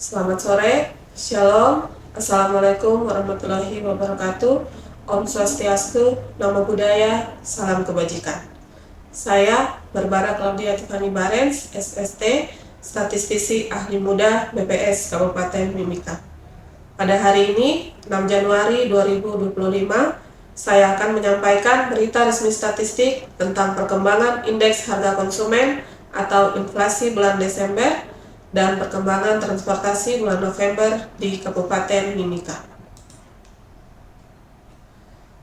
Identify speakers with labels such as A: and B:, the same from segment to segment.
A: Selamat sore, Shalom, Assalamualaikum warahmatullahi wabarakatuh. Om Swastiastu, Namo Buddhaya, Salam Kebajikan. Saya Barbara Claudia Tiffany Barens, SST, Statistisi Ahli Muda BPS Kabupaten Mimika. Pada hari ini, 6 Januari 2025, saya akan menyampaikan berita resmi statistik tentang perkembangan indeks harga konsumen atau inflasi bulan Desember dan perkembangan transportasi bulan November di Kabupaten Mimika.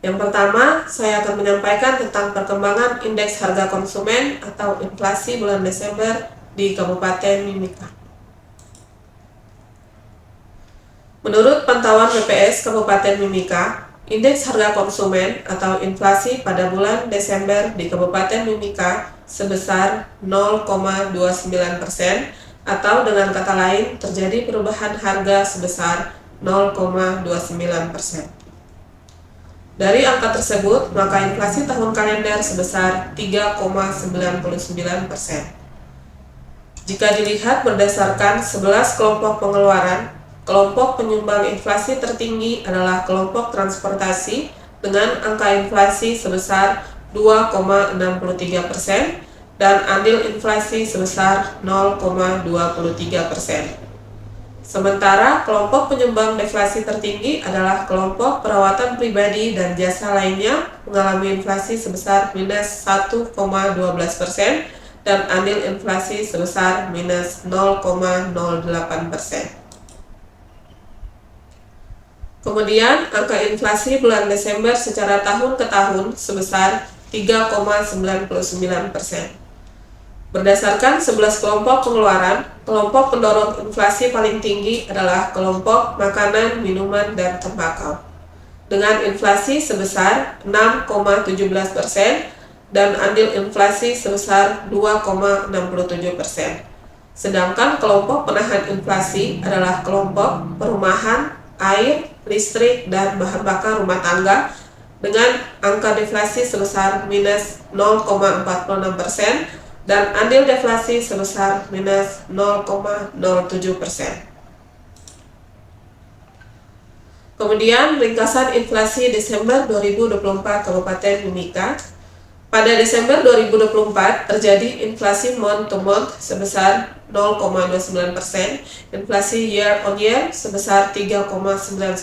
A: Yang pertama, saya akan menyampaikan tentang perkembangan indeks harga konsumen atau inflasi bulan Desember di Kabupaten Mimika. Menurut pantauan BPS Kabupaten Mimika, indeks harga konsumen atau inflasi pada bulan Desember di Kabupaten Mimika sebesar 0,29%, atau dengan kata lain terjadi perubahan harga sebesar 0,29%. Dari angka tersebut, maka inflasi tahun kalender sebesar 3,99%. Jika dilihat berdasarkan 11 kelompok pengeluaran, kelompok penyumbang inflasi tertinggi adalah kelompok transportasi dengan angka inflasi sebesar 2,63%, dan andil inflasi sebesar 0,23%. Sementara kelompok penyumbang deflasi tertinggi adalah kelompok perawatan pribadi dan jasa lainnya mengalami inflasi sebesar minus 1,12% dan andil inflasi sebesar minus 0,08%. Kemudian, angka inflasi bulan Desember secara tahun ke tahun sebesar 3,99%. Berdasarkan 11 kelompok pengeluaran, kelompok pendorong inflasi paling tinggi adalah kelompok makanan, minuman, dan tembakau, dengan inflasi sebesar 6,17% dan andil inflasi sebesar 2,67%. Sedangkan kelompok penahan inflasi adalah kelompok perumahan, air, listrik, dan bahan bakar rumah tangga dengan angka deflasi sebesar minus 0,46% dan andil deflasi sebesar minus 0,07%. Kemudian ringkasan inflasi Desember 2024 Kabupaten Mimika. Pada Desember 2024 terjadi inflasi month to month sebesar 0,29%, inflasi year on year sebesar 3,99%,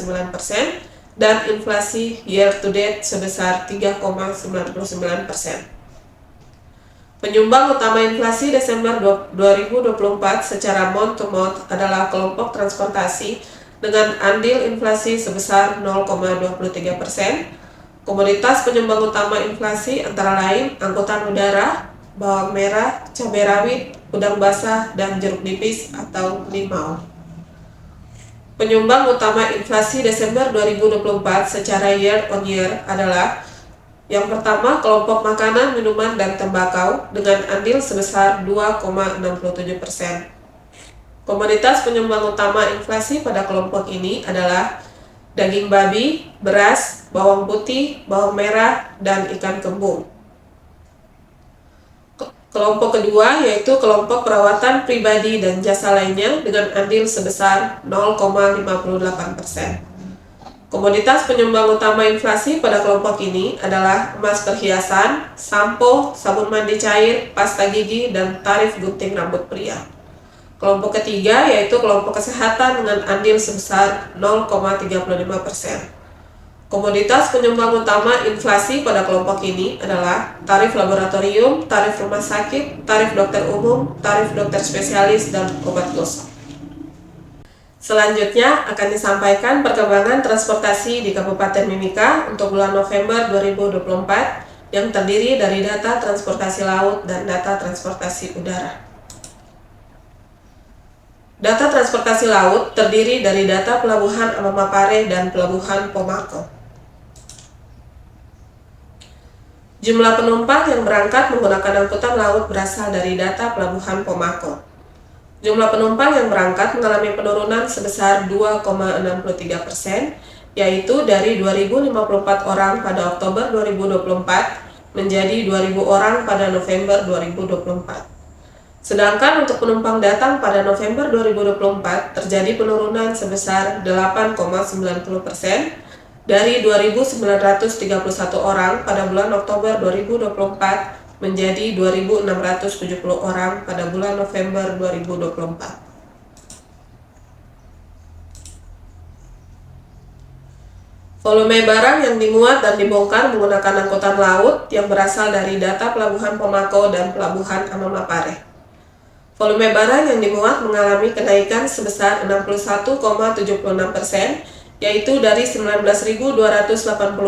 A: dan inflasi year to date sebesar 3,99%. Penyumbang utama inflasi Desember 2024 secara month to month adalah kelompok transportasi dengan andil inflasi sebesar 0,23%. Komoditas penyumbang utama inflasi antara lain angkutan udara, bawang merah, cabai rawit, udang basah, dan jeruk nipis atau limau. Penyumbang utama inflasi Desember 2024 secara year on year adalah yang pertama, kelompok makanan, minuman, dan tembakau dengan andil sebesar 2,67%. Komoditas penyumbang utama inflasi pada kelompok ini adalah daging babi, beras, bawang putih, bawang merah, dan ikan kembung. Kelompok kedua yaitu kelompok perawatan pribadi dan jasa lainnya dengan andil sebesar 0,58%. Komoditas penyumbang utama inflasi pada kelompok ini adalah emas perhiasan, sampo, sabun mandi cair, pasta gigi, dan tarif gunting rambut pria. Kelompok ketiga yaitu kelompok kesehatan dengan andil sebesar 0,35%. Komoditas penyumbang utama inflasi pada kelompok ini adalah tarif laboratorium, tarif rumah sakit, tarif dokter umum, tarif dokter spesialis, dan obat gosok. Selanjutnya akan disampaikan perkembangan transportasi di Kabupaten Mimika untuk bulan November 2024 yang terdiri dari data transportasi laut dan data transportasi udara. Data transportasi laut terdiri dari data pelabuhan Amamapare dan pelabuhan Pomako. Jumlah penumpang yang berangkat menggunakan angkutan laut berasal dari data pelabuhan Pomako. Jumlah penumpang yang berangkat mengalami penurunan sebesar 2,63%, yaitu dari 2.054 orang pada Oktober 2024 menjadi 2.000 orang pada November 2024. Sedangkan untuk penumpang datang pada November 2024 terjadi penurunan sebesar 8,90% dari 2.931 orang pada bulan Oktober 2024 menjadi 2.670 orang pada bulan November 2024. Volume barang yang dimuat dan dibongkar menggunakan angkutan laut yang berasal dari data Pelabuhan Pomako dan Pelabuhan Amamapare. Volume barang yang dimuat mengalami kenaikan sebesar 61,76%, yaitu dari 19.280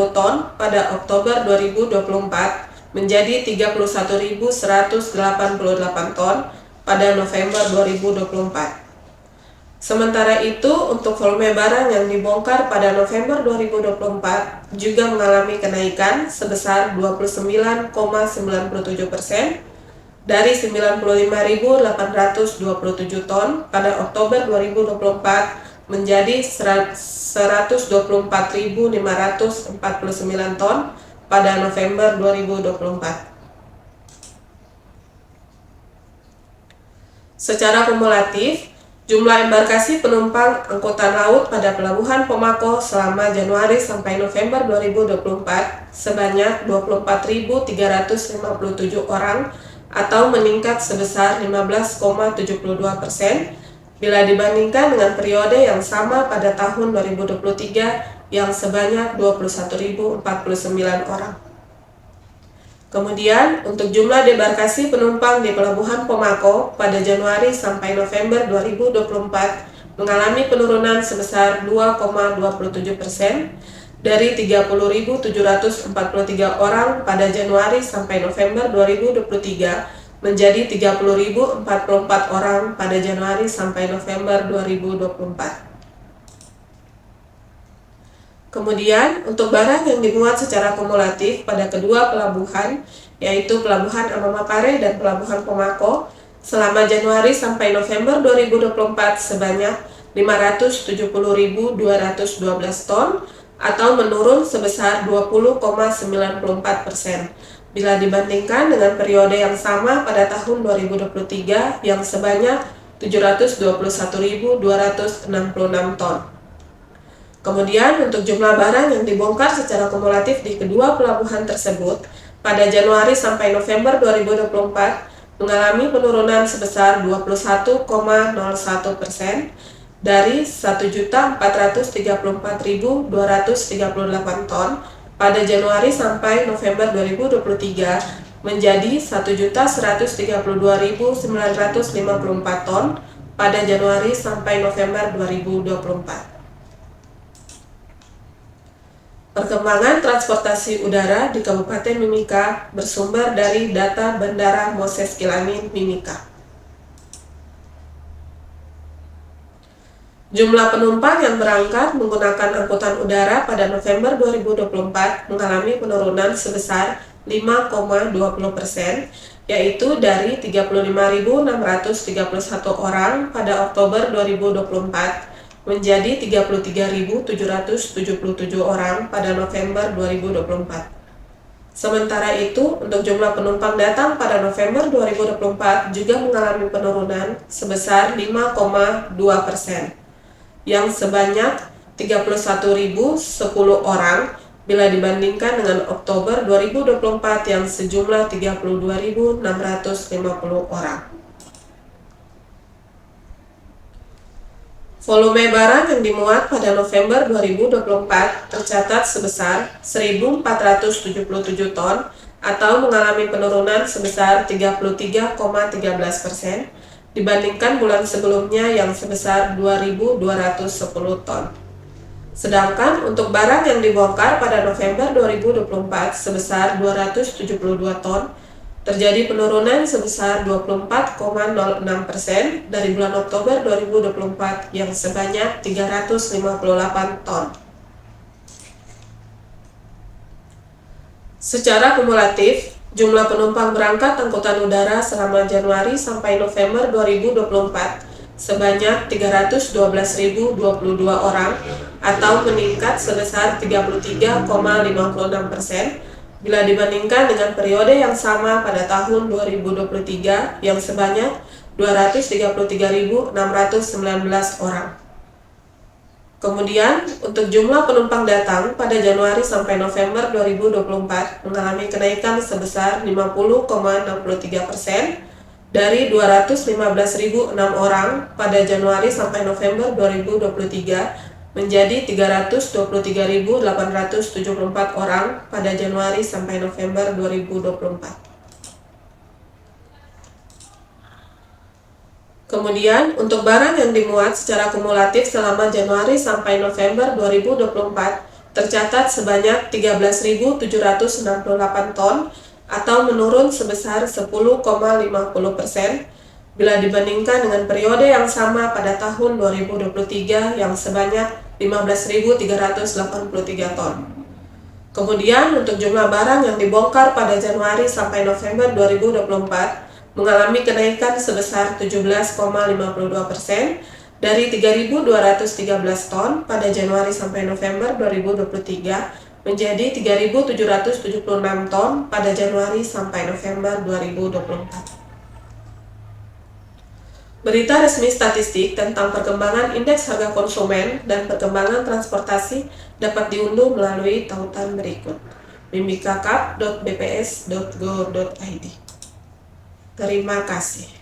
A: ton pada Oktober 2024 menjadi 31.188 ton pada November 2024. Sementara itu, untuk volume barang yang dibongkar pada November 2024 juga mengalami kenaikan sebesar 29,97% dari 95.827 ton pada Oktober 2024 menjadi 124.549 ton pada November 2024. Secara kumulatif, jumlah embarkasi penumpang angkutan laut pada Pelabuhan Pomako selama Januari sampai November 2024 sebanyak 24.357 orang atau meningkat sebesar 15,72% bila dibandingkan dengan periode yang sama pada tahun 2023 yang sebanyak 21.049 orang. Kemudian, untuk jumlah debarkasi penumpang di Pelabuhan Pomako pada Januari sampai November 2024 mengalami penurunan sebesar 2,27% dari 30.743 orang pada Januari sampai November 2023 menjadi 30.044 orang pada Januari sampai November 2024. Kemudian, untuk barang yang dimuat secara kumulatif pada kedua pelabuhan, yaitu Pelabuhan Amamapare dan Pelabuhan Pomako, selama Januari sampai November 2024 sebanyak 570.212 ton atau menurun sebesar 20,94% bila dibandingkan dengan periode yang sama pada tahun 2023 yang sebanyak 721.266 ton. Kemudian, untuk jumlah barang yang dibongkar secara kumulatif di kedua pelabuhan tersebut pada Januari sampai November 2024 mengalami penurunan sebesar 21,01% dari 1.434.238 ton pada Januari sampai November 2023 menjadi 1.132.954 ton pada Januari sampai November 2024. Perkembangan transportasi udara di Kabupaten Mimika bersumber dari data Bandara Moses Kilangin, Mimika. Jumlah penumpang yang berangkat menggunakan angkutan udara pada November 2024 mengalami penurunan sebesar 5,20%, yaitu dari 35.631 orang pada Oktober 2024 menjadi 33.777 orang pada November 2024. Sementara itu, untuk jumlah penumpang datang pada November 2024 juga mengalami penurunan sebesar 5,2%, yang sebanyak 31.010 orang bila dibandingkan dengan Oktober 2024 yang sejumlah 32.650 orang. Volume barang yang dimuat pada November 2024 tercatat sebesar 1.477 ton atau mengalami penurunan sebesar 33,13% dibandingkan bulan sebelumnya yang sebesar 2.210 ton. Sedangkan untuk barang yang dibongkar pada November 2024 sebesar 272 ton, terjadi penurunan sebesar 24,06% dari bulan Oktober 2024 yang sebanyak 358 ton. Secara kumulatif, jumlah penumpang berangkat angkutan udara selama Januari sampai November 2024 sebanyak 312.022 orang atau meningkat sebesar 33,56% bila dibandingkan dengan periode yang sama pada tahun 2023 yang sebanyak 233.619 orang. Kemudian, untuk jumlah penumpang datang pada Januari sampai November 2024 mengalami kenaikan sebesar 50,63% dari 215.006 orang pada Januari sampai November 2023 menjadi 323.874 orang pada Januari sampai November 2024. Kemudian, untuk barang yang dimuat secara kumulatif selama Januari sampai November 2024 tercatat sebanyak 13.768 ton atau menurun sebesar 10,50% bila dibandingkan dengan periode yang sama pada tahun 2023 yang sebanyak 15.383 ton. Kemudian, untuk jumlah barang yang dibongkar pada Januari sampai November 2024 mengalami kenaikan sebesar 17,52% dari 3.213 ton pada Januari sampai November 2023 menjadi 3.776 ton pada Januari sampai November 2024. Berita resmi statistik tentang perkembangan indeks harga konsumen dan perkembangan transportasi dapat diunduh melalui tautan berikut: mimikakap.bps.go.id. Terima kasih.